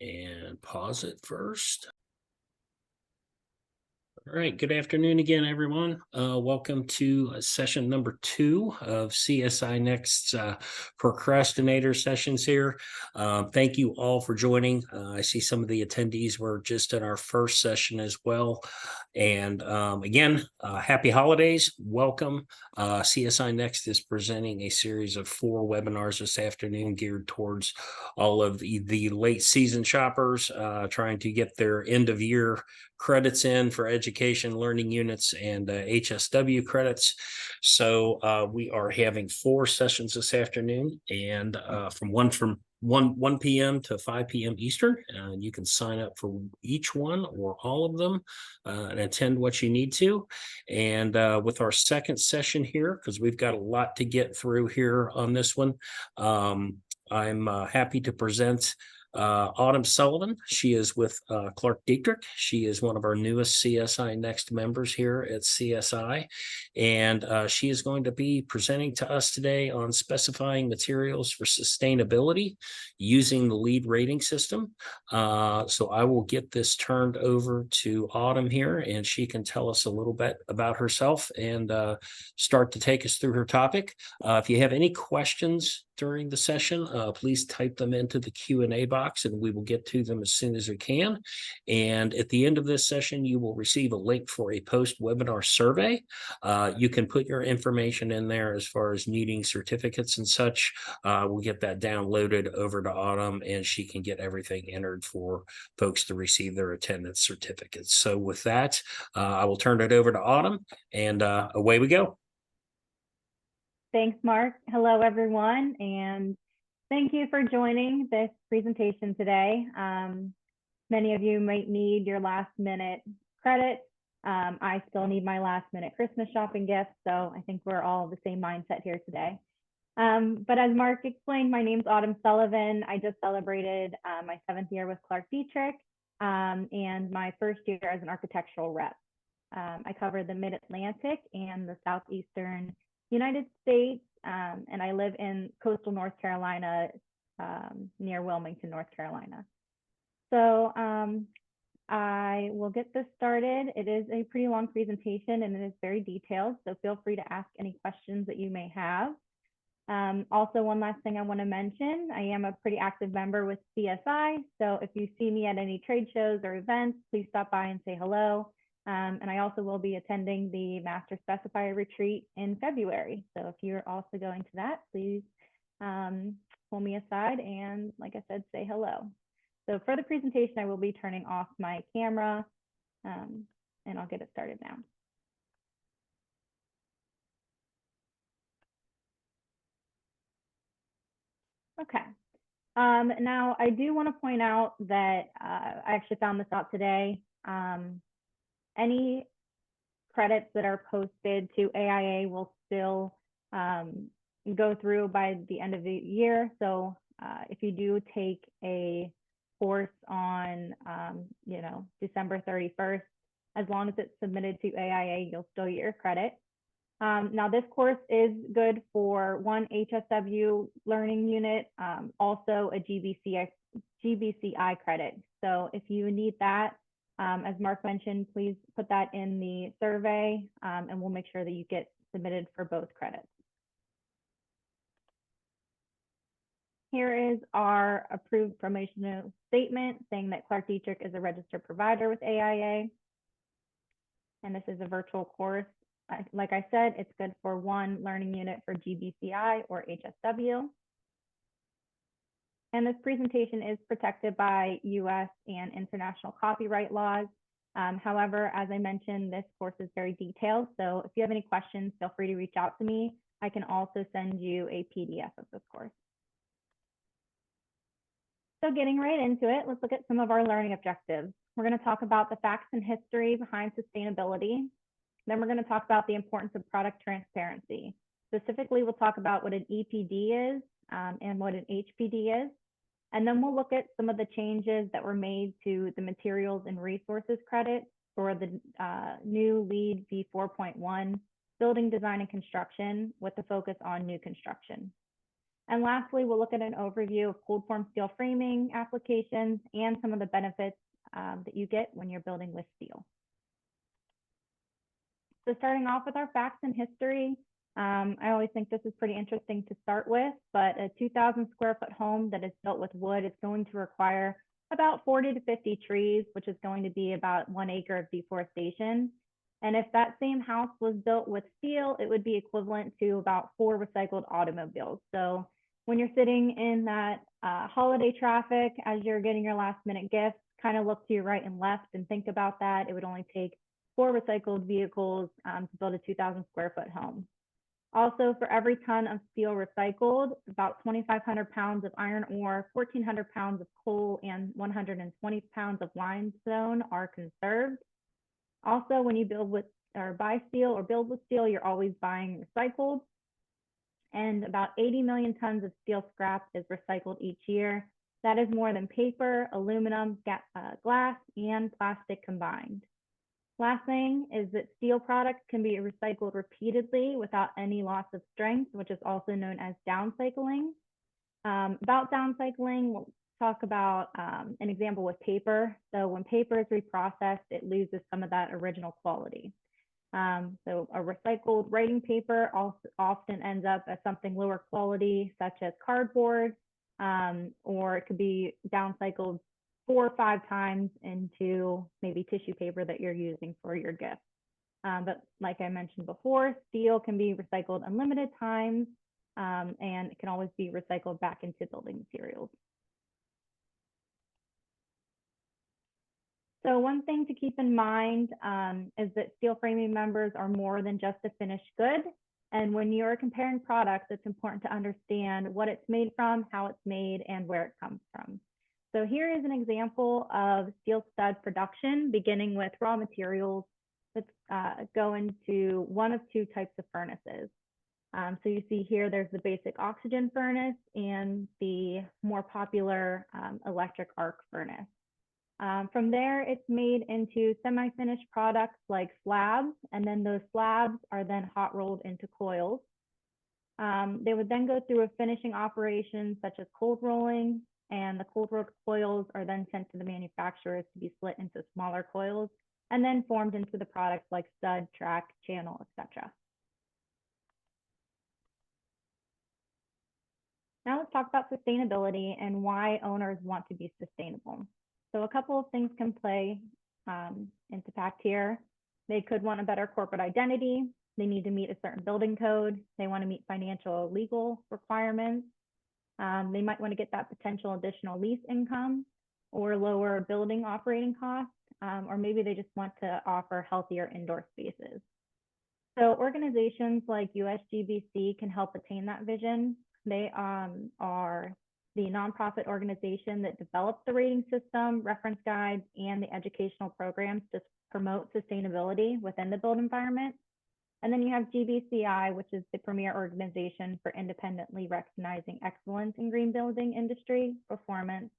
and pause it first. All right, good afternoon again, everyone. Welcome to session number 2 of CSINext procrastinator sessions here. Thank you all for joining. I see some of the attendees were just in our first session as well. And again, happy holidays. Welcome. CSINext is presenting a series of 4 webinars this afternoon geared towards all of the late season shoppers trying to get their end of year credits in for education learning units and HSW credits. So we are having 4 sessions this afternoon, and from 1 p.m. to 5 p.m. Eastern. You can sign up for each one or all of them and attend what you need to. And with our second session here, because we've got a lot to get through here on this one, I'm happy to present Autumn Sullivan. She is with Clark Dietrich. She is one of our newest CSINext members here at CSI, and she is going to be presenting to us today on specifying materials for sustainability using the LEED rating system. So I will get this turned over to Autumn here, and she can tell us a little bit about herself and start to take us through her topic. If you have any questions during the session, please type them into the Q&A box and we will get to them as soon as we can. And at the end of this session, you will receive a link for a post-webinar survey. You can put your information in there as far as needing certificates and such. We'll get that downloaded over to Autumn and she can get everything entered for folks to receive their attendance certificates. So with that, I will turn it over to Autumn and away we go. Thanks, Mark. Hello, everyone, and thank you for joining this presentation today. Many of you might need your last-minute credit. I still need my last-minute Christmas shopping gift, so I think we're all the same mindset here today. But as Mark explained, my name's Autumn Sullivan. I just celebrated my 7th year with Clark Dietrich and my first year as an architectural rep. I covered the Mid-Atlantic and the Southeastern United States, and I live in coastal North Carolina, near Wilmington, North Carolina. So I will get this started. It is a pretty long presentation and it is very detailed, so feel free to ask any questions that you may have. Also, one last thing I want to mention, I am a pretty active member with CSI, so if you see me at any trade shows or events, please stop by and say hello. And I also will be attending the Master Specifier Retreat in February. So if you're also going to that, please pull me aside and, like I said, say hello. So for the presentation, I will be turning off my camera and I'll get it started now. Okay. Now, I do want to point out that I actually found this out today. Any credits that are posted to AIA will still go through by the end of the year. So if you do take a course on, December 31st, as long as it's submitted to AIA, you'll still get your credit. Now, this course is good for 1 HSW learning unit, also a GBCI credit. So if you need that, as Mark mentioned, please put that in the survey and we'll make sure that you get submitted for both credits. Here is our approved promotional statement saying that Clark Dietrich is a registered provider with AIA. And this is a virtual course. Like I said, it's good for 1 learning unit for GBCI or HSW. And this presentation is protected by US and international copyright laws. However, as I mentioned, this course is very detailed. So if you have any questions, feel free to reach out to me. I can also send you a PDF of this course. So getting right into it, let's look at some of our learning objectives. We're going to talk about the facts and history behind sustainability. Then we're going to talk about the importance of product transparency. Specifically, we'll talk about what an EPD is and what an HPD is. And then we'll look at some of the changes that were made to the materials and resources credit for the new LEED V4.1 building design and construction with a focus on new construction. And lastly, we'll look at an overview of cold form steel framing applications and some of the benefits that you get when you're building with steel. So starting off with our facts and history, I always think this is pretty interesting to start with, but a 2,000 square foot home that is built with wood is going to require about 40 to 50 trees, which is going to be about 1 acre of deforestation. And if that same house was built with steel, it would be equivalent to about 4 recycled automobiles. So when you're sitting in that holiday traffic as you're getting your last minute gifts, kind of look to your right and left and think about that. It would only take 4 recycled vehicles to build a 2,000 square foot home. Also, for every ton of steel recycled, about 2,500 pounds of iron ore, 1,400 pounds of coal, and 120 pounds of limestone are conserved. Also, when you build with or buy steel or build with steel, you're always buying recycled. And about 80 million tons of steel scrap is recycled each year. That is more than paper, aluminum, glass, and plastic combined. Last thing is that steel products can be recycled repeatedly without any loss of strength, which is also known as downcycling. About downcycling, we'll talk about an example with paper. So when paper is reprocessed, it loses some of that original quality. So a recycled writing paper also often ends up as something lower quality, such as cardboard, or it could be downcycled 4 or 5 times into maybe tissue paper that you're using for your gift. But like I mentioned before, steel can be recycled unlimited times, and it can always be recycled back into building materials. So one thing to keep in mind is that steel framing members are more than just a finished good. And when you're comparing products, it's important to understand what it's made from, how it's made, and where it comes from. So here is an example of steel stud production, beginning with raw materials that go into one of 2 types of furnaces. So you see here, there's the basic oxygen furnace and the more popular electric arc furnace. From there, it's made into semi-finished products like slabs, and then those slabs are then hot rolled into coils. They would then go through a finishing operation such as cold rolling, and the cold rolled coils are then sent to the manufacturers to be split into smaller coils and then formed into the products like stud, track, channel, etc. Now let's talk about sustainability and why owners want to be sustainable. So a couple of things can play into fact here. They could want a better corporate identity. They need to meet a certain building code. They want to meet financial or legal requirements. They might want to get that potential additional lease income or lower building operating costs, or maybe they just want to offer healthier indoor spaces. So organizations like USGBC can help attain that vision. They are the nonprofit organization that develops the rating system, reference guides, and the educational programs to promote sustainability within the built environment. And then you have GBCI, which is the premier organization for independently recognizing excellence in green building industry, performance,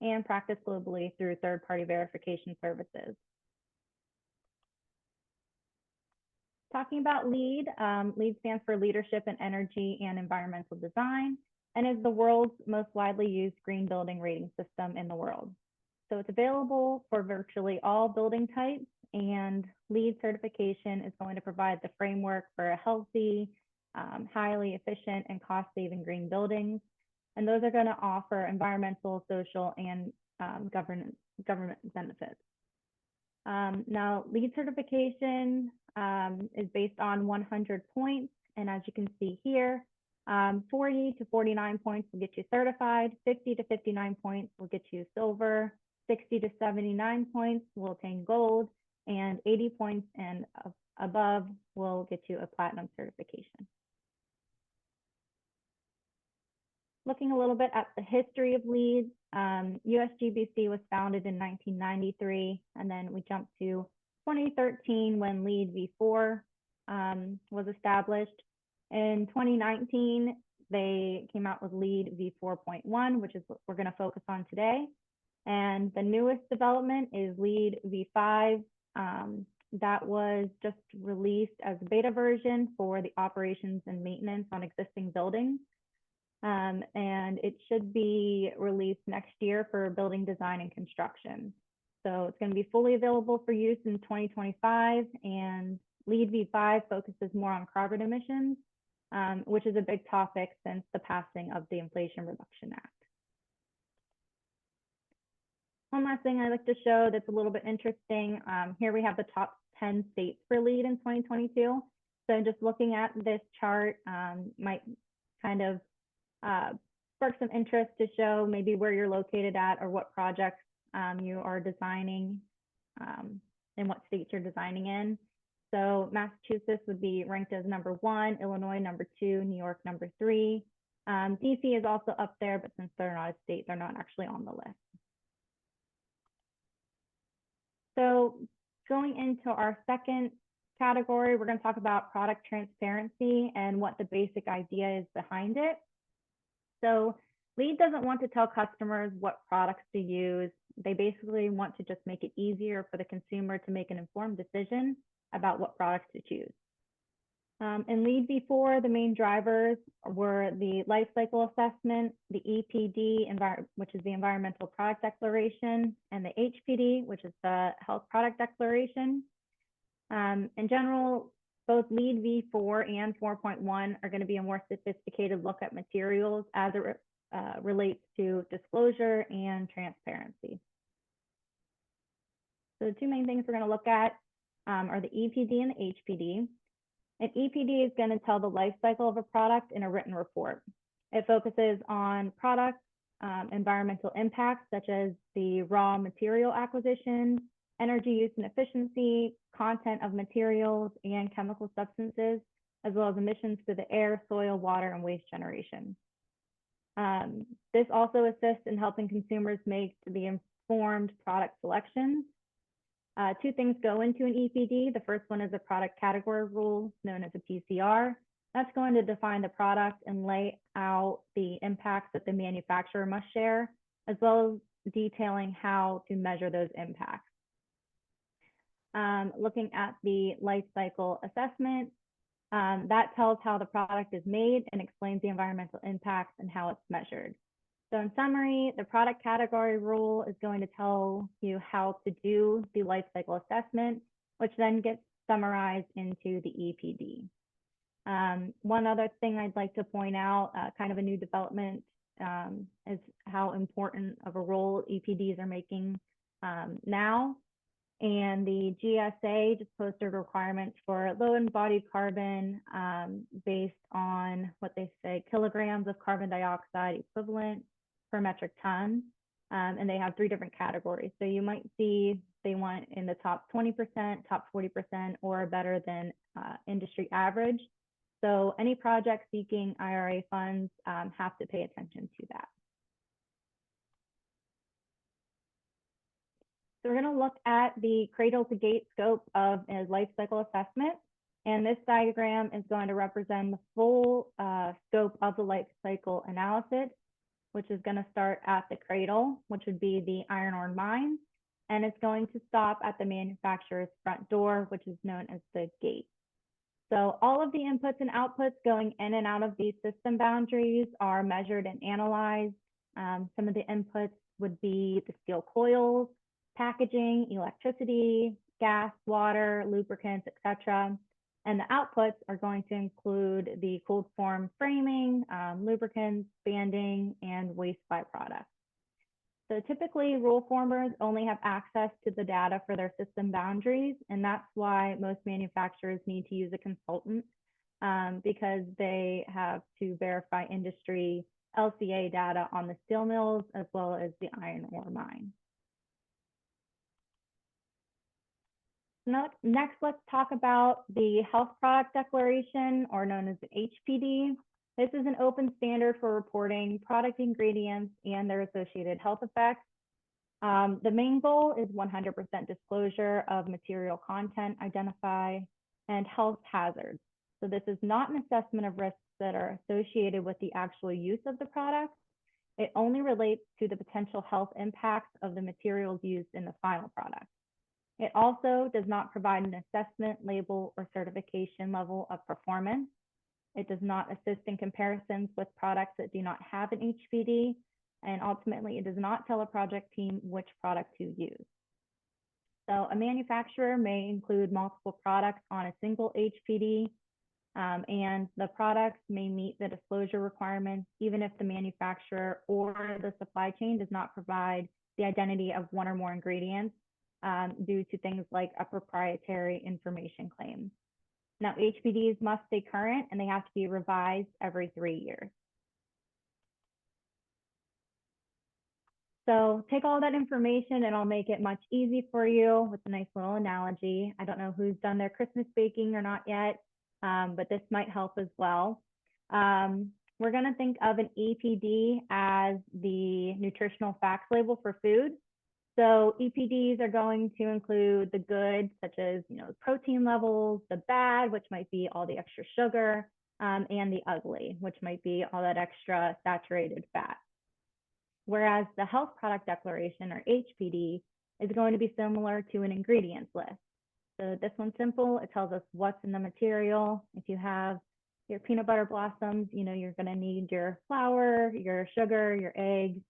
and practice globally through third-party verification services. Talking about LEED, LEED stands for Leadership in Energy and Environmental Design, and is the world's most widely used green building rating system in the world. So it's available for virtually all building types, and LEED certification is going to provide the framework for a healthy, highly efficient, and cost-saving green buildings. And those are going to offer environmental, social, and government benefits. Now, LEED certification is based on 100 points, and as you can see here, 40 to 49 points will get you certified, 50 to 59 points will get you silver, 60 to 79 points will obtain gold, and 80 points and above will get you a platinum certification. Looking a little bit at the history of LEED, USGBC was founded in 1993, and then we jumped to 2013 when LEED V4 was established. In 2019, they came out with LEED V4.1, which is what we're going to focus on today. And the newest development is LEED V5. That was just released as a beta version for the operations and maintenance on existing buildings. and it should be released next year for building design and construction. So it's going to be fully available for use in 2025, and LEED v5 focuses more on carbon emissions, which is a big topic since the passing of the Inflation Reduction Act. One last thing I'd like to show that's a little bit interesting. Here we have the top 10 states for LEED in 2022. So just looking at this chart might kind of spark some interest to show maybe where you're located at or what projects you are designing and what states you're designing in. So Massachusetts would be ranked as number 1, Illinois number 2, New York number 3. DC is also up there, but since they're not a state, they're not actually on the list. So going into our second category, we're going to talk about product transparency and what the basic idea is behind it. So LEED doesn't want to tell customers what products to use. They basically want to just make it easier for the consumer to make an informed decision about what products to choose. In LEED v4, the main drivers were the life cycle assessment, the EPD, which is the environmental product declaration, and the HPD, which is the health product declaration. In general, both LEED v4 and 4.1 are going to be a more sophisticated look at materials as it relates to disclosure and transparency. So the two main things we're going to look at are the EPD and the HPD. An EPD is going to tell the life cycle of a product in a written report. It focuses on product environmental impacts, such as the raw material acquisition, energy use and efficiency, content of materials and chemical substances, as well as emissions to the air, soil, water, and waste generation. This also assists in helping consumers make the informed product selections. Two things go into an EPD. The first one is a product category rule known as a PCR. That's going to define the product and lay out the impacts that the manufacturer must share, as well as detailing how to measure those impacts. Looking at the life cycle assessment, that tells how the product is made and explains the environmental impacts and how it's measured. So in summary, the product category rule is going to tell you how to do the life cycle assessment, which then gets summarized into the EPD. One other thing I'd like to point out, kind of a new development, is how important of a role EPDs are making now. And the GSA just posted requirements for low embodied carbon based on what they say, kilograms of carbon dioxide equivalent per metric ton. And they have 3 different categories. So you might see they want in the top 20%, top 40%, or better than industry average. So any project seeking IRA funds have to pay attention to that. So we're going to look at the cradle to gate scope of a life cycle assessment. And this diagram is going to represent the full scope of the life cycle analysis, which is going to start at the cradle, which would be the iron ore mine. And it's going to stop at the manufacturer's front door, which is known as the gate. So all of the inputs and outputs going in and out of these system boundaries are measured and analyzed. Some of the inputs would be the steel coils, packaging, electricity, gas, water, lubricants, etc. And the outputs are going to include the cold form framing, lubricants, banding, and waste byproducts. So typically, rule formers only have access to the data for their system boundaries, and that's why most manufacturers need to use a consultant because they have to verify industry LCA data on the steel mills as well as the iron ore mine. Next, let's talk about the health product declaration, or known as the HPD. This is an open standard for reporting product ingredients and their associated health effects. The main goal is 100% disclosure of material content, identify, and health hazards. So this is not an assessment of risks that are associated with the actual use of the product. It only relates to the potential health impacts of the materials used in the final product. It also does not provide an assessment, label, or certification level of performance. It does not assist in comparisons with products that do not have an HPD. And ultimately, it does not tell a project team which product to use. So a manufacturer may include multiple products on a single HPD, and the products may meet the disclosure requirements, even if the manufacturer or the supply chain does not provide the identity of one or more ingredients due to things like a proprietary information claim. Now, HPDs must stay current and they have to be revised every 3 years. So take all that information and I'll make it much easy for you with a nice little analogy. I don't know who's done their Christmas baking or not yet, but this might help as well. We're going to think of an EPD as the nutritional facts label for food. So EPDs are going to include the good, such as protein levels, the bad, which might be all the extra sugar, and the ugly, which might be all that extra saturated fat. Whereas the health product declaration, or HPD, is going to be similar to an ingredients list. So this one's simple. It tells us what's in the material. If you have your peanut butter blossoms, you're going to need your flour, your sugar, your eggs,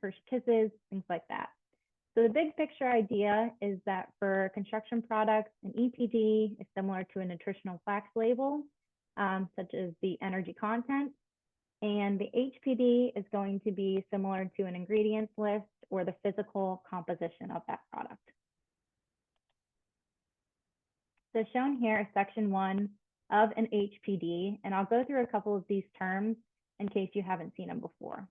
Hershey Kisses, things like that. So the big picture idea is that for construction products, an EPD is similar to a nutritional facts label, such as the energy content. And the HPD is going to be similar to an ingredients list or the physical composition of that product. So shown here is section 1 of an HPD, and I'll go through a couple of these terms in case you haven't seen them before.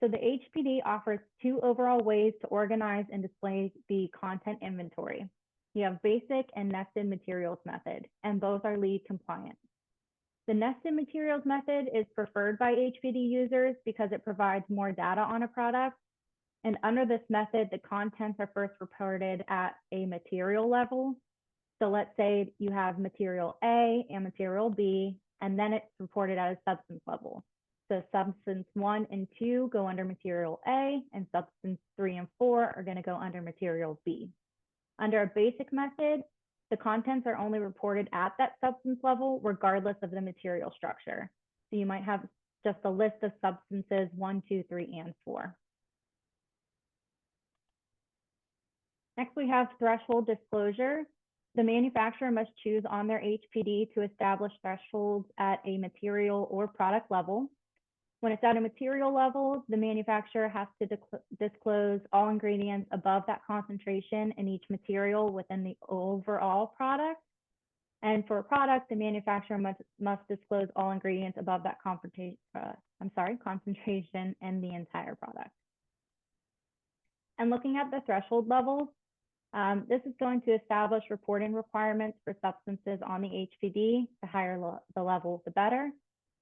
So the HPD offers 2 overall ways to organize and display the content inventory. You have basic and nested materials method, and both are LEED compliant. The nested materials method is preferred by HPD users because it provides more data on a product. And under this method, the contents are first reported at a material level. So let's say you have material A and material B, and then it's reported at a substance level. So substance 1 and 2 go under material A, and substance 3 and 4 are going to go under material B. Under a basic method, the contents are only reported at that substance level, regardless of the material structure. So you might have just a list of substances 1, 2, 3, and 4. Next, we have threshold disclosure. The manufacturer must choose on their HPD to establish thresholds at a material or product level. When it's at a material level, the manufacturer has to disclose all ingredients above that concentration in each material within the overall product. And for a product, the manufacturer must disclose all ingredients above that concentration in the entire product. And looking at the threshold levels, this is going to establish reporting requirements for substances on the HPD. The higher the level, the better.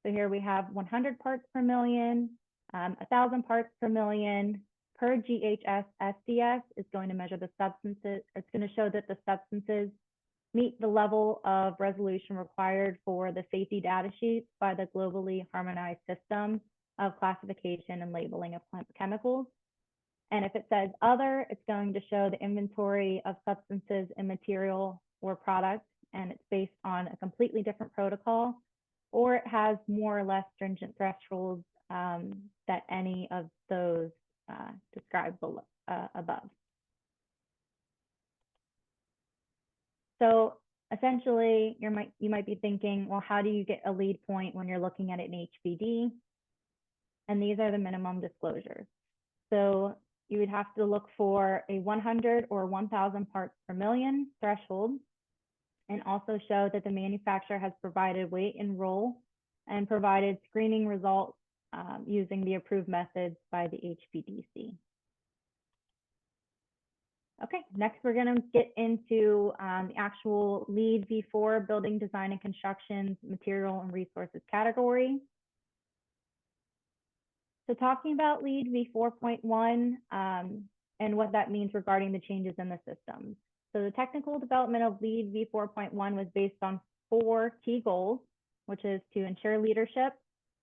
So here we have 100 parts per million, 1,000 parts per million per GHS SDS is going to measure the substances. It's going to show that the substances meet the level of resolution required for the safety data sheets by the globally harmonized system of classification and labeling of chemicals. And if it says other, it's going to show the inventory of substances in material or product, and it's based on a completely different protocol, or it has more or less stringent thresholds that any of those described above. So essentially, you might be thinking, well, how do you get a LEED point when you're looking at an HPD? And these are the minimum disclosures. So you would have to look for a 100 or 1,000 parts per million threshold, and also show that the manufacturer has provided weight and roll and provided screening results using the approved methods by the HPDC. Okay, next we're going to get into the actual LEED V4 Building Design and Construction Material and Resources category. So talking about LEED V4.1 and what that means regarding the changes in the system. So the technical development of LEED V4.1 was based on 4 key goals, which is to ensure leadership,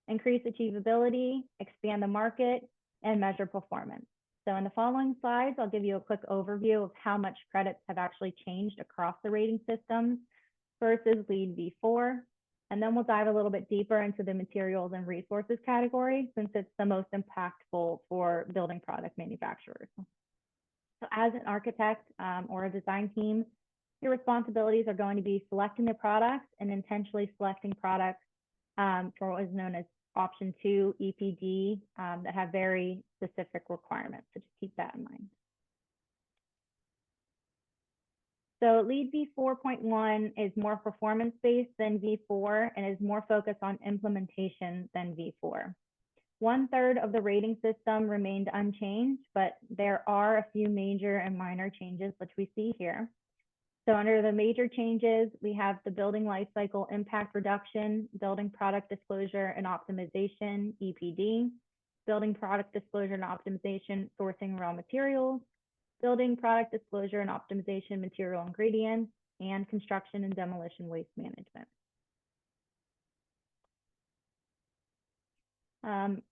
increase achievability, expand the market, and measure performance. So in the following slides, I'll give you a quick overview of how much credits have actually changed across the rating systems versus LEED v4. And then we'll dive a little bit deeper into the materials and resources category, since it's the most impactful for building product manufacturers. So as an architect or a design team, your responsibilities are going to be selecting the products and intentionally selecting products for what is known as option 2 EPD that have very specific requirements. So just keep that in mind. So LEED v4.1 is more performance-based than v4 and is more focused on implementation than v4. 1/3 of the rating system remained unchanged, but there are a few major and minor changes, which we see here. So under the major changes, we have the building life cycle impact reduction, building product disclosure and optimization, EPD, building product disclosure and optimization, sourcing raw materials, building product disclosure and optimization, material ingredients, and construction and demolition waste management.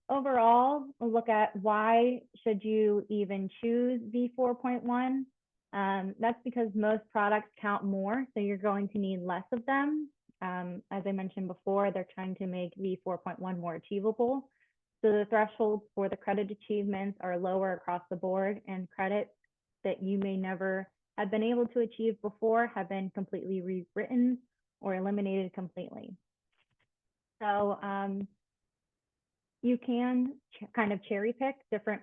Overall, we'll look at why should you even choose v4.1. That's because most products count more, so you're going to need less of them. As I mentioned before, they're trying to make v4.1 more achievable. So the thresholds for the credit achievements are lower across the board, and credits that you may never have been able to achieve before have been completely rewritten or eliminated completely. So you can kind of cherry pick different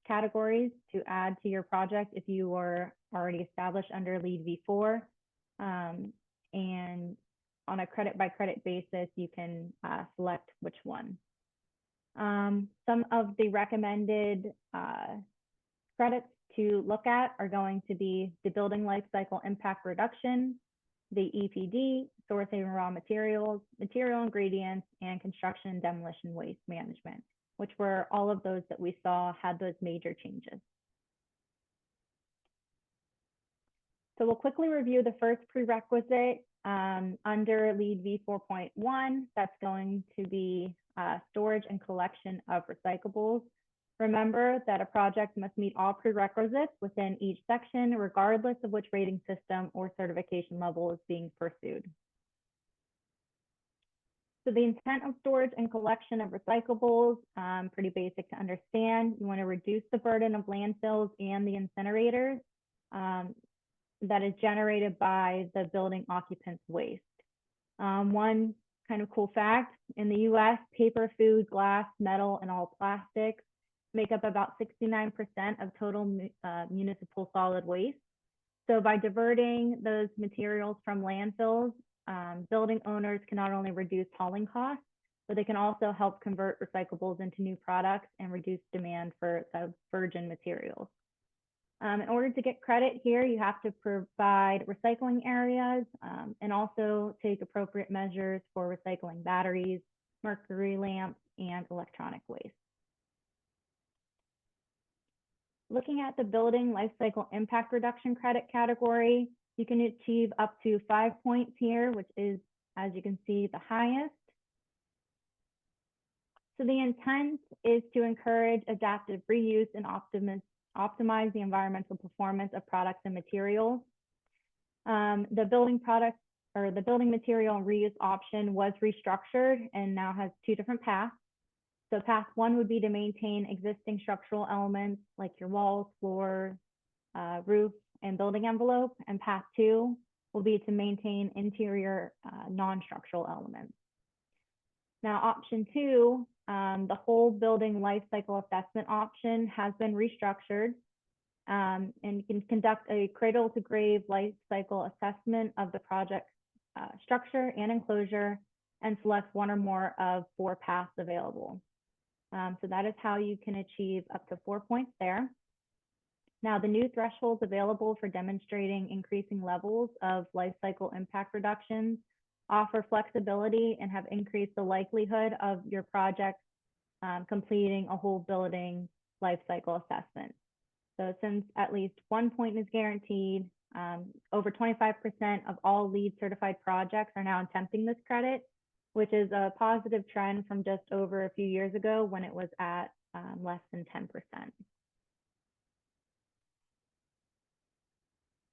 categories to add to your project if you were already established under LEED v4. And on a credit by credit basis, you can select which one. Some of the recommended credits to look at are going to be the building life cycle impact reduction, the EPD, sourcing raw materials, material ingredients, and construction and demolition waste management, which were all of those that we saw had those major changes. So we'll quickly review the first prerequisite under LEED v4.1. That's going to be storage and collection of recyclables. Remember that a project must meet all prerequisites within each section, regardless of which rating system or certification level is being pursued. So the intent of storage and collection of recyclables, pretty basic to understand. You want to reduce the burden of landfills and the incinerators that is generated by the building occupants' waste. One kind of cool fact, in the US, paper, food, glass, metal, and all plastics make up about 69% of total municipal solid waste. So by diverting those materials from landfills, building owners can not only reduce hauling costs, but they can also help convert recyclables into new products and reduce demand for virgin materials. In order to get credit here, you have to provide recycling areas and also take appropriate measures for recycling batteries, mercury lamps, and electronic waste. Looking at the building life cycle impact reduction credit category, you can achieve up to 5 points here, which is, as you can see, the highest. So the intent is to encourage adaptive reuse and optimize the environmental performance of products and materials. The building product or the building material reuse option was restructured and now has 2 different paths. So path 1 would be to maintain existing structural elements like your walls, floor, roof, and building envelope. And path 2 will be to maintain interior non-structural elements. Now, option 2, the whole building life cycle assessment option has been restructured, and you can conduct a cradle to grave life cycle assessment of the project structure and enclosure and select 1 or more of 4 paths available. So that is how you can achieve up to 4 points there. Now, the new thresholds available for demonstrating increasing levels of life cycle impact reductions offer flexibility and have increased the likelihood of your project completing a whole building life cycle assessment. So since at least 1 point is guaranteed, over 25% of all LEED certified projects are now attempting this credit, which is a positive trend from just over a few years ago when it was at less than 10%.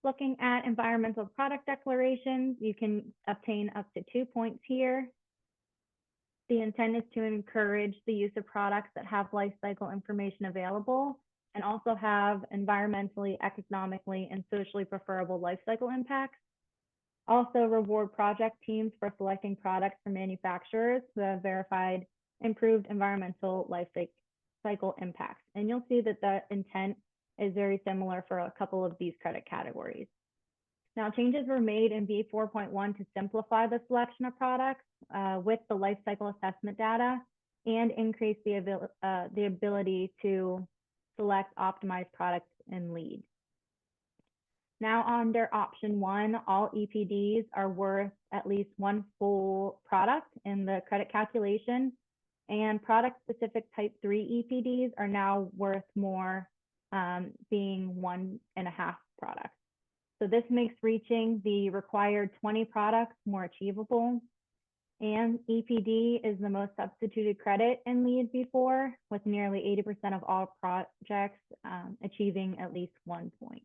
Looking at environmental product declarations, you can obtain up to 2 points here. The intent is to encourage the use of products that have life cycle information available and also have environmentally, economically, and socially preferable life cycle impacts. Also reward project teams for selecting products from manufacturers who have verified improved environmental life cycle impacts. And you'll see that the intent is very similar for a couple of these credit categories. Now, changes were made in V4.1 to simplify the selection of products with the life cycle assessment data and increase the ability to select optimized products in LEED. Now, under option 1, all EPDs are worth at least one full product in the credit calculation, and product-specific type 3 EPDs are now worth more, being 1.5 products. So this makes reaching the required 20 products more achievable. And EPD is the most substituted credit in LEED V4, with nearly 80% of all projects achieving at least 1 point.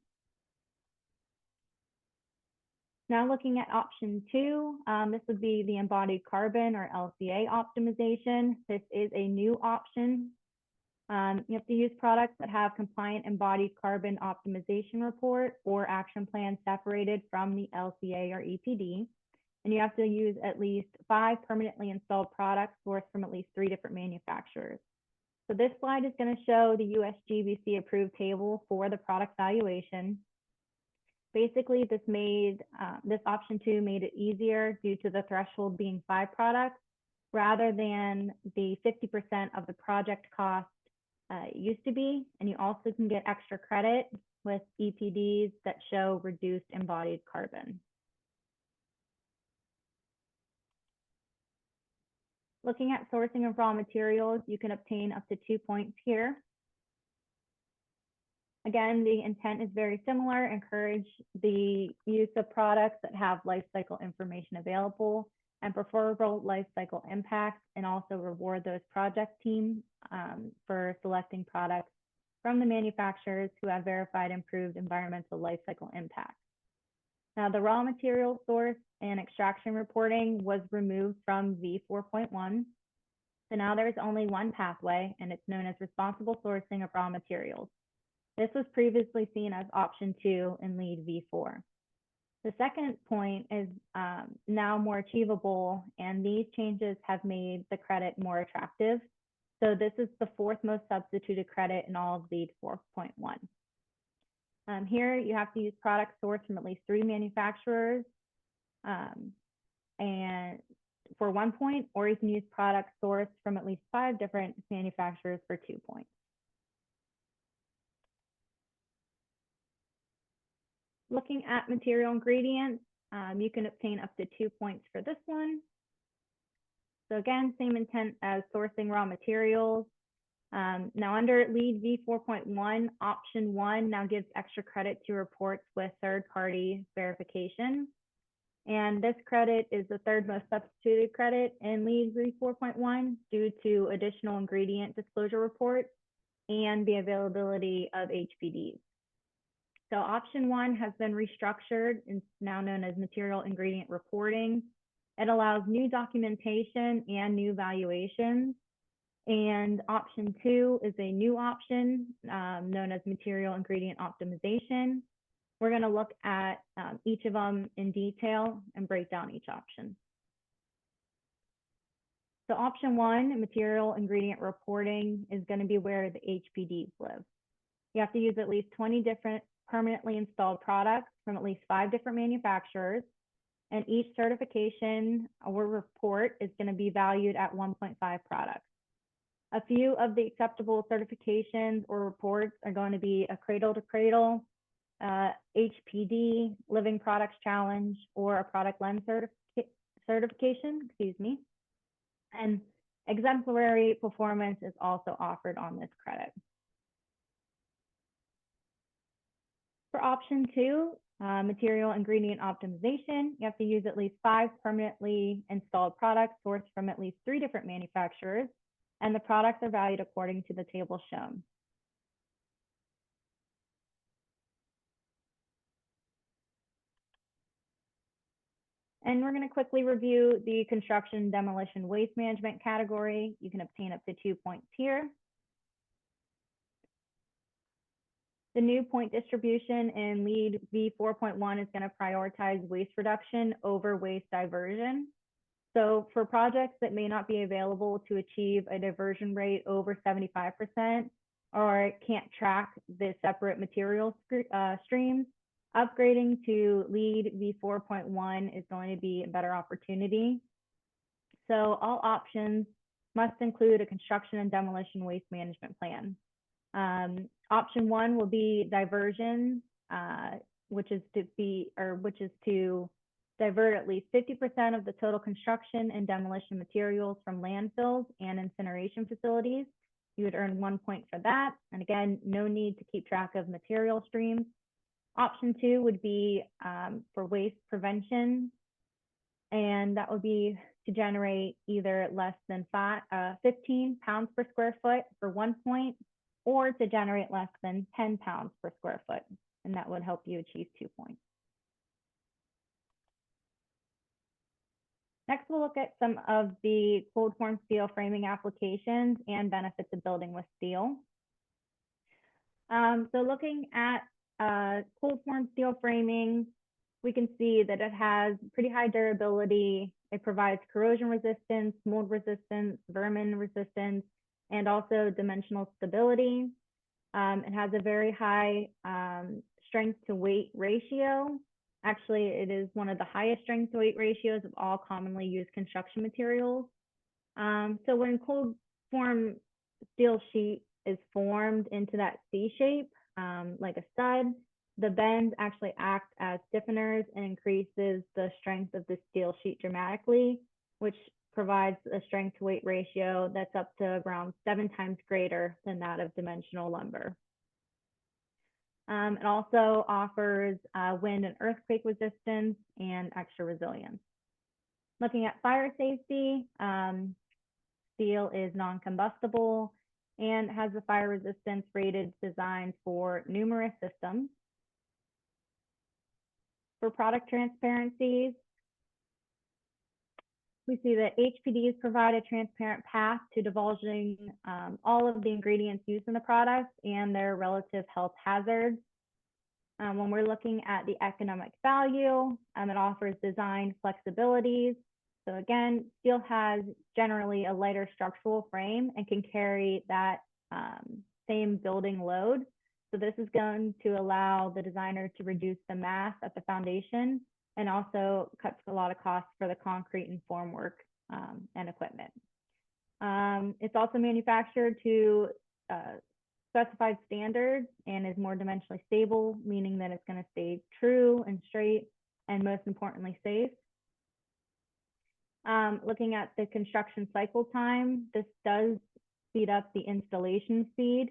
Now looking at option 2, this would be the embodied carbon or LCA optimization. This is a new option. You have to use products that have compliant embodied carbon optimization report or action plan separated from the LCA or EPD. And you have to use at least 5 permanently installed products sourced from at least 3 different manufacturers. So this slide is going to show the USGBC approved table for the product valuation. Basically, this option 2 made it easier due to the threshold being 5 products rather than the 50% of the project cost it used to be. And you also can get extra credit with EPDs that show reduced embodied carbon. Looking at sourcing of raw materials, you can obtain up to 2 points here. Again, the intent is very similar. Encourage the use of products that have life cycle information available and preferable life cycle impacts, and also reward those project teams for selecting products from the manufacturers who have verified improved environmental life cycle impacts. Now, the raw material source and extraction reporting was removed from V4.1. So now there's only one pathway, and it's known as responsible sourcing of raw materials. This was previously seen as option 2 in LEED V4. The second point is now more achievable, and these changes have made the credit more attractive. So this is the 4th most substituted credit in all of LEED 4.1. Here you have to use products sourced from at least 3 manufacturers and for 1 point, or you can use products sourced from at least 5 different manufacturers for 2 points. Looking at material ingredients, you can obtain up to 2 points for this one. So again, same intent as sourcing raw materials. Now under LEED V4.1, option 1 now gives extra credit to reports with third-party verification. And this credit is the 3rd most substituted credit in LEED V4.1 due to additional ingredient disclosure reports and the availability of HPDs. So option 1 has been restructured and now known as material ingredient reporting. It allows new documentation and new valuations. And option 2 is a new option known as material ingredient optimization. We're going to look at each of them in detail and break down each option. So option 1, material ingredient reporting, is going to be where the HPDs live. You have to use at least 20 different permanently installed products from at least 5 different manufacturers, and each certification or report is going to be valued at 1.5 products. A few of the acceptable certifications or reports are going to be a cradle to cradle, HPD, Living Products Challenge, or a product lens certification, and exemplary performance is also offered on this credit. For option 2, material ingredient optimization, you have to use at least 5 permanently installed products sourced from at least 3 different manufacturers, and the products are valued according to the table shown. And we're going to quickly review the construction, demolition, waste management category. You can obtain up to 2 points here. The new point distribution in LEED V4.1 is going to prioritize waste reduction over waste diversion. So for projects that may not be available to achieve a diversion rate over 75% or can't track the separate material streams, upgrading to LEED V4.1 is going to be a better opportunity. So all options must include a construction and demolition waste management plan. Option 1 will be diversion, which is to divert at least 50% of the total construction and demolition materials from landfills and incineration facilities. You would earn 1 point for that. And again, no need to keep track of material streams. Option 2 would be for waste prevention, and that would be to generate either less than 15 pounds per square foot for 1 point, or to generate less than 10 pounds per square foot, and that would help you achieve 2 points. Next, we'll look at some of the cold form steel framing applications and benefits of building with steel. So looking at cold form steel framing, we can see that it has pretty high durability. It provides corrosion resistance, mold resistance, vermin resistance, and also dimensional stability. It has a very high strength to weight ratio. Actually, it is one of the highest strength to weight ratios of all commonly used construction materials. So when cold form steel sheet is formed into that C shape, like a stud, the bends actually act as stiffeners and increases the strength of the steel sheet dramatically, which provides a strength to weight ratio that's up to around 7 times greater than that of dimensional lumber. It also offers wind and earthquake resistance and extra resilience. Looking at fire safety, steel is non-combustible and has a fire resistance rated designed for numerous systems. For product transparencies, we see that HPDs provide a transparent path to divulging all of the ingredients used in the product and their relative health hazards. When we're looking at the economic value, it offers design flexibilities. So again, steel has generally a lighter structural frame and can carry that same building load. So this is going to allow the designer to reduce the mass at the foundation and also cuts a lot of costs for the concrete and formwork and equipment. It's also manufactured to specified standards and is more dimensionally stable, meaning that it's going to stay true and straight and most importantly safe. Looking at the construction cycle time, this does speed up the installation speed.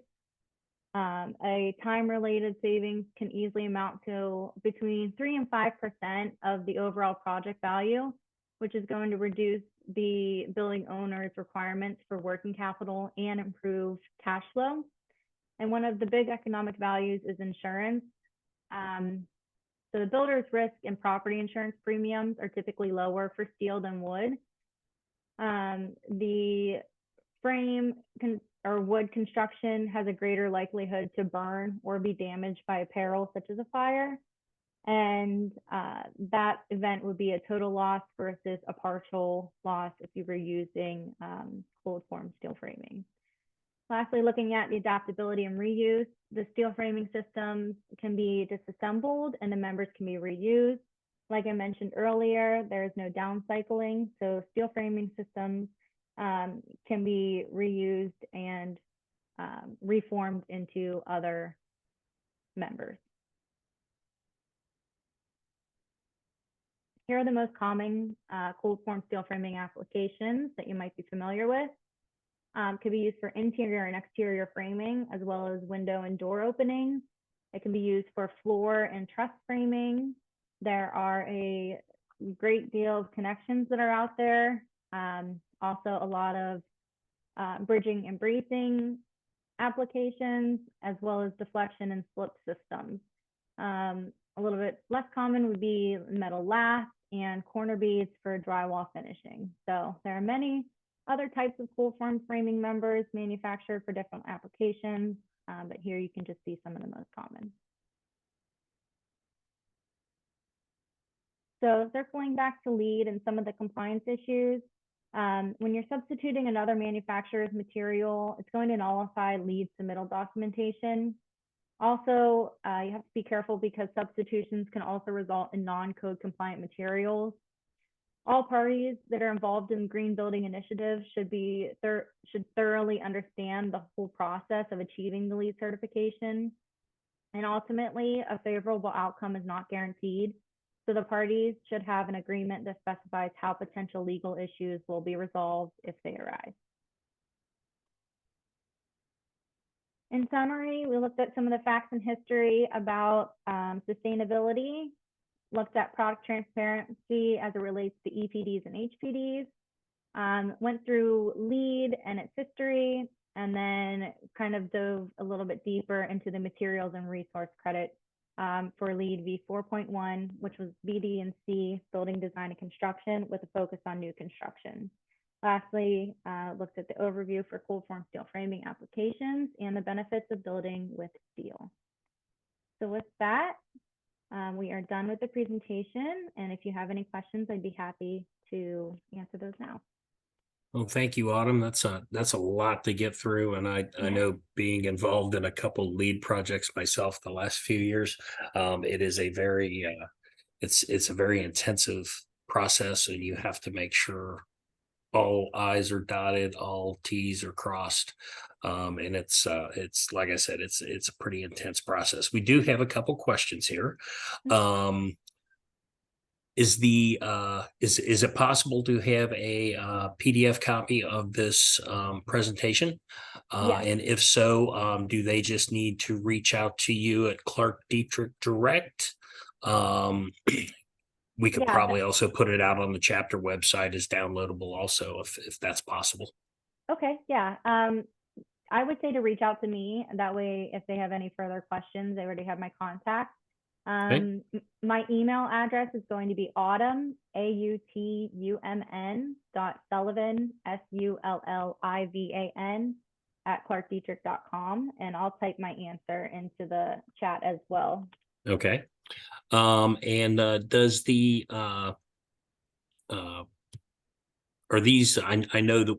A time-related savings can easily amount to between 3 and 5% of the overall project value, which is going to reduce the building owner's requirements for working capital and improve cash flow. And one of the big economic values is insurance. So the builder's risk and property insurance premiums are typically lower for steel than wood. The frame or wood construction has a greater likelihood to burn or be damaged by a peril such as a fire. And that event would be a total loss versus a partial loss if you were using cold form steel framing. Lastly, looking at the adaptability and reuse, the steel framing systems can be disassembled and the members can be reused. Like I mentioned earlier, there is no downcycling, so steel framing systems can be reused and reformed into other members. Here are the most common cold form steel framing applications that you might be familiar with. Could be used for interior and exterior framing, as well as window and door openings. It can be used for floor and truss framing. There are a great deal of connections that are out there. Also a lot of bridging and bracing applications, as well as deflection and slip systems. A little bit less common would be metal lath and corner beads for drywall finishing. So there are many other types of cool form framing members manufactured for different applications, but here you can just see some of the most common. So circling back to LEED and some of the compliance issues, when you're substituting another manufacturer's material, it's going to nullify LEED submittal documentation. Also, you have to be careful because substitutions can also result in non-code compliant materials. All parties that are involved in green building initiatives should thoroughly understand the whole process of achieving the LEED certification. And ultimately, a favorable outcome is not guaranteed. So the parties should have an agreement that specifies how potential legal issues will be resolved if they arise. In summary, we looked at some of the facts and history about sustainability, looked at product transparency as it relates to EPDs and HPDs, went through LEED and its history, and then kind of dove a little bit deeper into the materials and resource credit for LEED v4.1, which was BD and C, building design and construction, with a focus on new construction. Lastly, looked at the overview for cold form steel framing applications and the benefits of building with steel. So with that, we are done with the presentation. And if you have any questions, I'd be happy to answer those now. Well, thank you, Autumn. That's a lot to get through, and I know, being involved in a couple LEED projects myself the last few years, it is a very it's a very intensive process, and you have to make sure all I's are dotted, all T's are crossed, and it's like I said, it's a pretty intense process. We do have a couple questions here. Is it possible to have a PDF copy of this presentation? Yes. And if so, do they just need to reach out to you at Clark Dietrich Direct? We could probably also put it out on the chapter website as downloadable also, if that's possible. Okay, yeah. I would say to reach out to me. That way, if they have any further questions, they already have my contact. Okay. My email address is going to be autumn, AUTUMN.Sullivan, SULLIVAN, @clarkdietrich.com, and I'll type my answer into the chat as well. Okay. And does the are these, I know that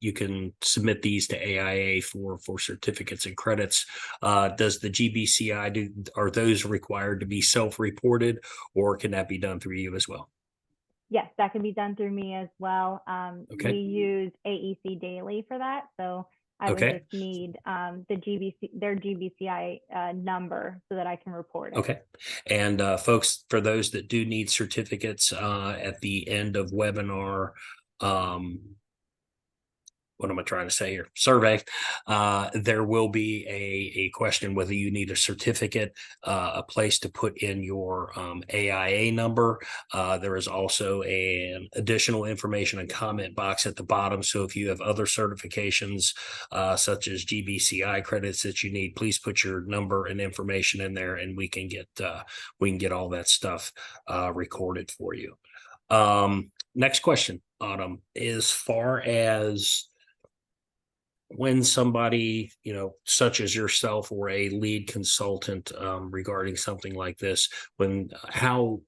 you can submit these to AIA for certificates and credits. Does the GBCI are those required to be self-reported, or can that be done through you as well? Yes, that can be done through me as well. Okay. We use AEC daily for that, so I would just need their GBCI number so that I can report it. Okay. And folks, for those that do need certificates at the end of webinar, what am I trying to say here? Survey. There will be a question whether you need a certificate, a place to put in your AIA number. There is also an additional information and comment box at the bottom. So if you have other certifications, such as GBCI credits that you need, please put your number and information in there, and we can get all that stuff recorded for you. Next question, Autumn, as far as when somebody, such as yourself or a lead consultant regarding something like this, how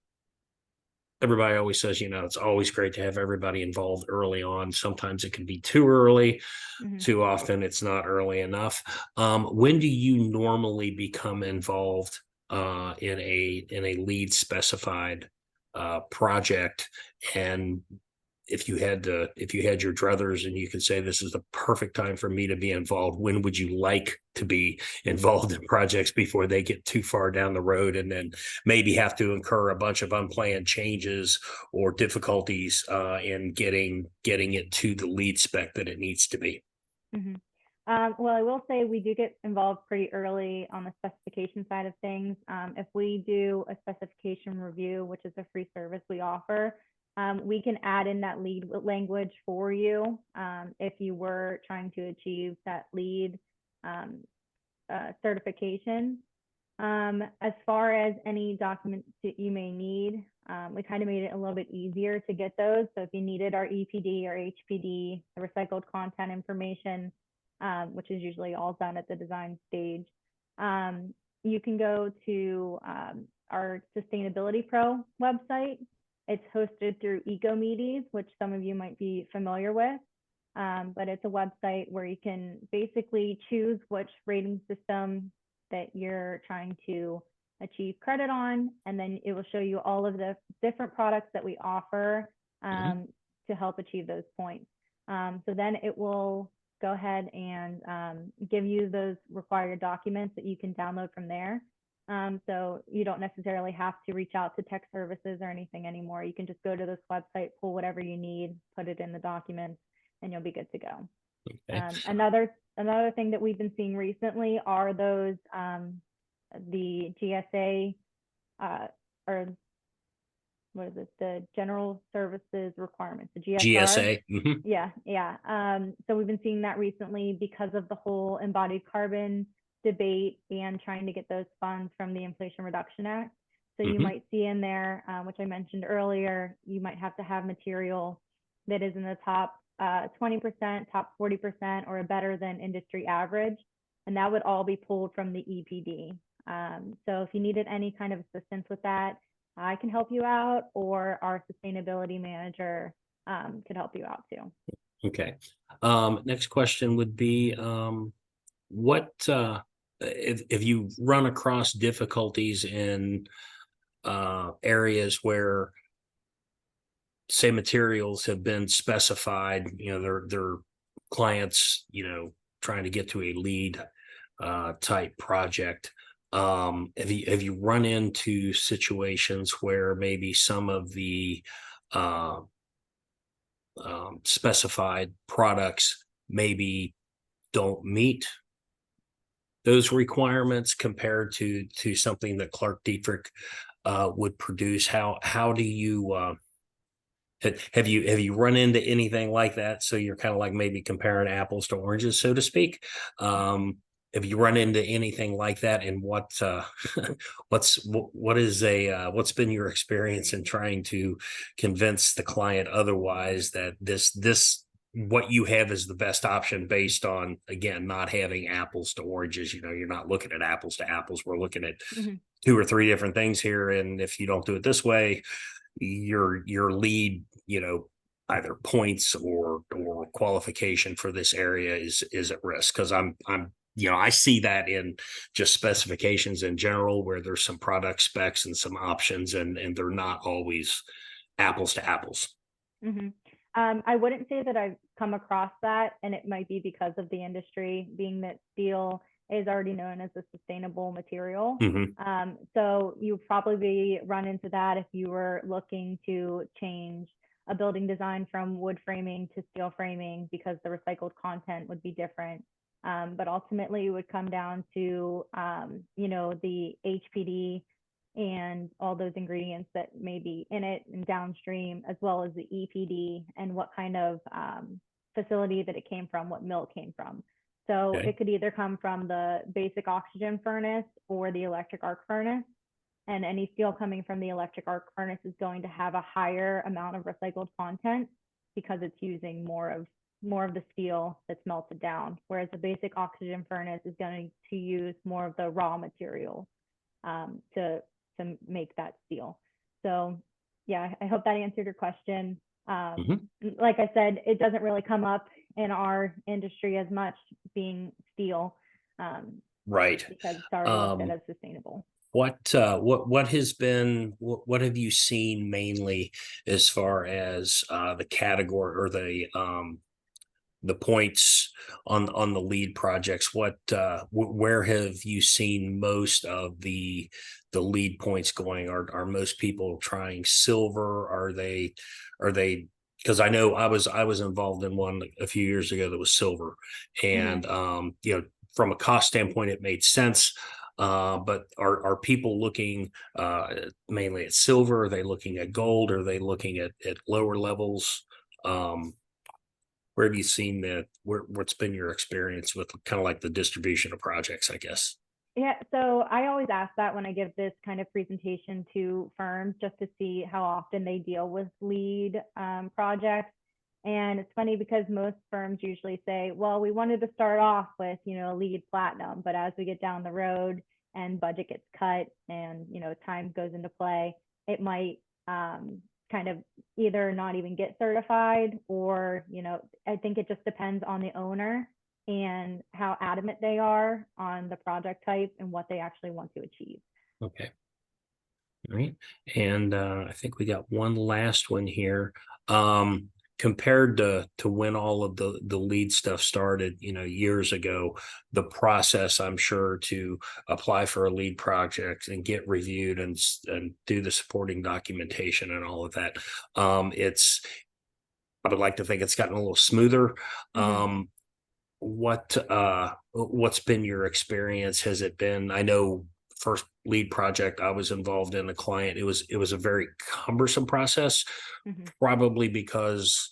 everybody always says, it's always great to have everybody involved early on. Sometimes it can be too early. Mm-hmm. Too often it's not early enough. When do you normally become involved in a lead specified project? And if you had your druthers and you could say, this is the perfect time for me to be involved, when would you like to be involved in projects before they get too far down the road and then maybe have to incur a bunch of unplanned changes or difficulties in getting it to the lead spec that it needs to be? Mm-hmm. Well, I will say we do get involved pretty early on the specification side of things. If we do a specification review, which is a free service we offer, we can add in that lead language for you if you were trying to achieve that lead certification. As far as any documents that you may need, We kind of made it a little bit easier to get those. So if you needed our EPD or HPD, the recycled content information, which is usually all done at the design stage, you can go to our Sustainability Pro website. It's hosted through EcoMedes, which some of you might be familiar with. But it's a website where you can basically choose which rating system that you're trying to achieve credit on, and then it will show you all of the different products that we offer to help achieve those points. So then it will go ahead and give you those required documents that you can download from there. So you don't necessarily have to reach out to tech services or anything anymore. You can just go to this website, pull whatever you need, put it in the documents, and you'll be good to go. Okay. Another thing that we've been seeing recently are those the GSA or what is it? The General Services Requirements, the GSA. Yeah. So we've been seeing that recently because of the whole embodied carbon debate and trying to get those funds from the Inflation Reduction Act. So you might see in there, which I mentioned earlier, you might have to have material that is in the top 20%, top 40%, or better than industry average. And that would all be pulled from the EPD. So if you needed any kind of assistance with that, I can help you out, or our sustainability manager could help you out too. Okay. Next question would be, what if you run across difficulties in areas where, say, materials have been specified, their clients, trying to get to a lead type project. Have you run into situations where maybe some of the specified products maybe don't meet those requirements compared to something that Clark Dietrich would produce? How do you have you run into anything like that? So you're kind of like maybe comparing apples to oranges, so to speak. Have you run into anything like that, and what's been your experience in trying to convince the client otherwise that this what you have is the best option based on, again, not having apples to oranges? You're not looking at apples to apples. We're looking at 2 or 3 different things here, and if you don't do it this way, your lead, either points or qualification for this area is at risk. Because I see that in just specifications in general, where there's some product specs and some options, and they're not always apples to apples. I wouldn't say that I've come across that, and it might be because of the industry, being that steel is already known as a sustainable material. So you probably run into that if you were looking to change a building design from wood framing to steel framing, because the recycled content would be different. But ultimately it would come down to, the HPD and all those ingredients that may be in it and downstream, as well as the EPD and what kind of facility that it came from, what mill it came from. So it could either come from the basic oxygen furnace or the electric arc furnace. And any steel coming from the electric arc furnace is going to have a higher amount of recycled content because it's using more of the steel that's melted down, whereas the basic oxygen furnace is going to use more of the raw material to make that steel. So yeah, I hope that answered your question. Like I said, it doesn't really come up in our industry as much, being steel, right? Because it's already looked at as sustainable. What have you seen mainly as far as the category or the points on the lead projects? Where have you seen most of the lead points going? Are most people trying silver? Are they because I know I was involved in one a few years ago that was silver, and from a cost standpoint it made sense. But are people looking mainly at silver? Are they looking at gold? Are they looking at lower levels? Where have you seen what's been your experience with kind of like the distribution of projects, I guess? Yeah, so I always ask that when I give this kind of presentation to firms, just to see how often they deal with lead projects. And it's funny because most firms usually say, well, we wanted to start off with, lead platinum, but as we get down the road and budget gets cut and, time goes into play, it might kind of either not even get certified or, I think it just depends on the owner and how adamant they are on the project type and what they actually want to achieve. Okay. All right. And I think we got one last one here. Compared to when all of the lead stuff started, years ago, the process, I'm sure, to apply for a lead project and get reviewed and do the supporting documentation and all of that, I would like to think it's gotten a little smoother. What's been your experience? Has it been, I know first lead project I was involved in, a client, it was a very cumbersome process, probably because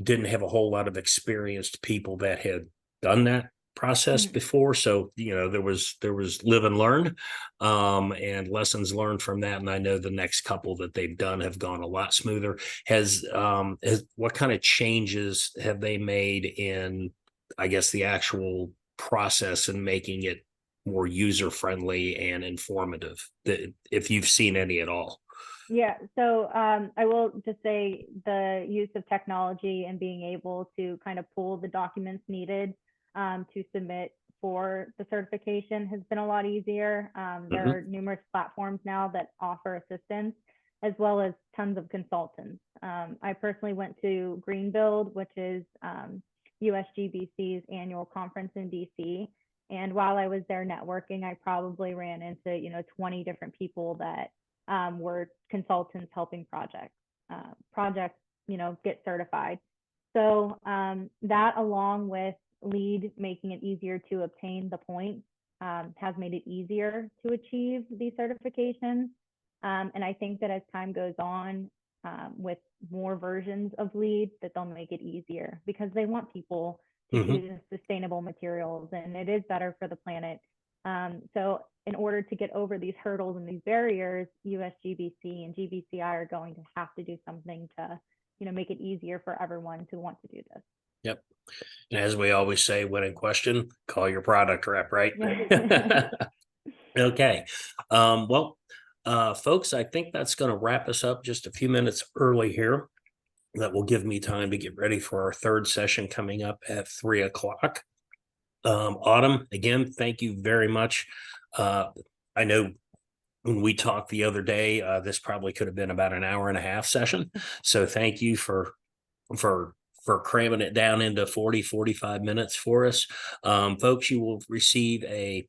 didn't have a whole lot of experienced people that had done that process before. So, there was live and learn, and lessons learned from that. And I know the next couple that they've done have gone a lot smoother. Has what kind of changes have they made in, I guess, the actual process and making it more user friendly and informative, that if you've seen any at all? Yeah, so I will just say the use of technology and being able to kind of pull the documents needed to submit for the certification has been a lot easier. There are numerous platforms now that offer assistance, as well as tons of consultants. I personally went to Greenbuild, which is USGBC's annual conference in DC. And while I was there networking, I probably ran into 20 different people that were consultants helping projects get certified. So that, along with lead making it easier to obtain the points, has made it easier to achieve these certifications. And I think that as time goes on, with more versions of lead, that they'll make it easier because they want people to choose sustainable materials, and it is better for the planet. So in order to get over these hurdles and these barriers, USGBC and GBCI are going to have to do something to, make it easier for everyone to want to do this. Yep. And as we always say, when in question, call your product rep, right? Okay. Folks, I think that's going to wrap us up just a few minutes early here. That will give me time to get ready for our third session coming up at 3:00. Autumn, again, thank you very much. I know when we talked the other day, this probably could have been about an hour and a half session. So thank you for cramming it down into 45 minutes for us. Folks, you will receive a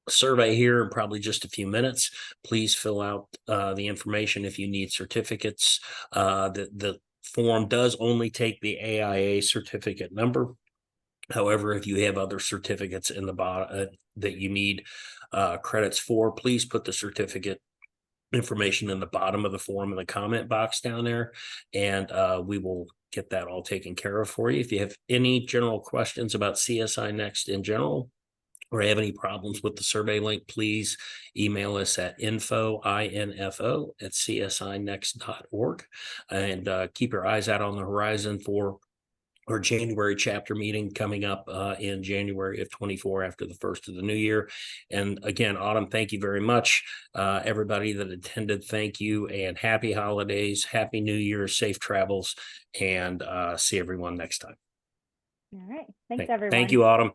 survey here in probably just a few minutes. Please fill out the information if you need certificates. The form does only take the AIA certificate number. However, if you have other certificates in the bottom that you need credits for, please put the certificate information in the bottom of the form in the comment box down there, and we will get that all taken care of for you. If you have any general questions about CSINext in general, or have any problems with the survey link, please email us at info@csinext.org, and keep your eyes out on the horizon for our January chapter meeting coming up in January of 24 after the first of the new year. And again, Autumn, thank you very much. Everybody that attended, thank you, and happy holidays, happy New Year, safe travels, and see everyone next time. All right. Thanks, everyone. Thank you, Autumn.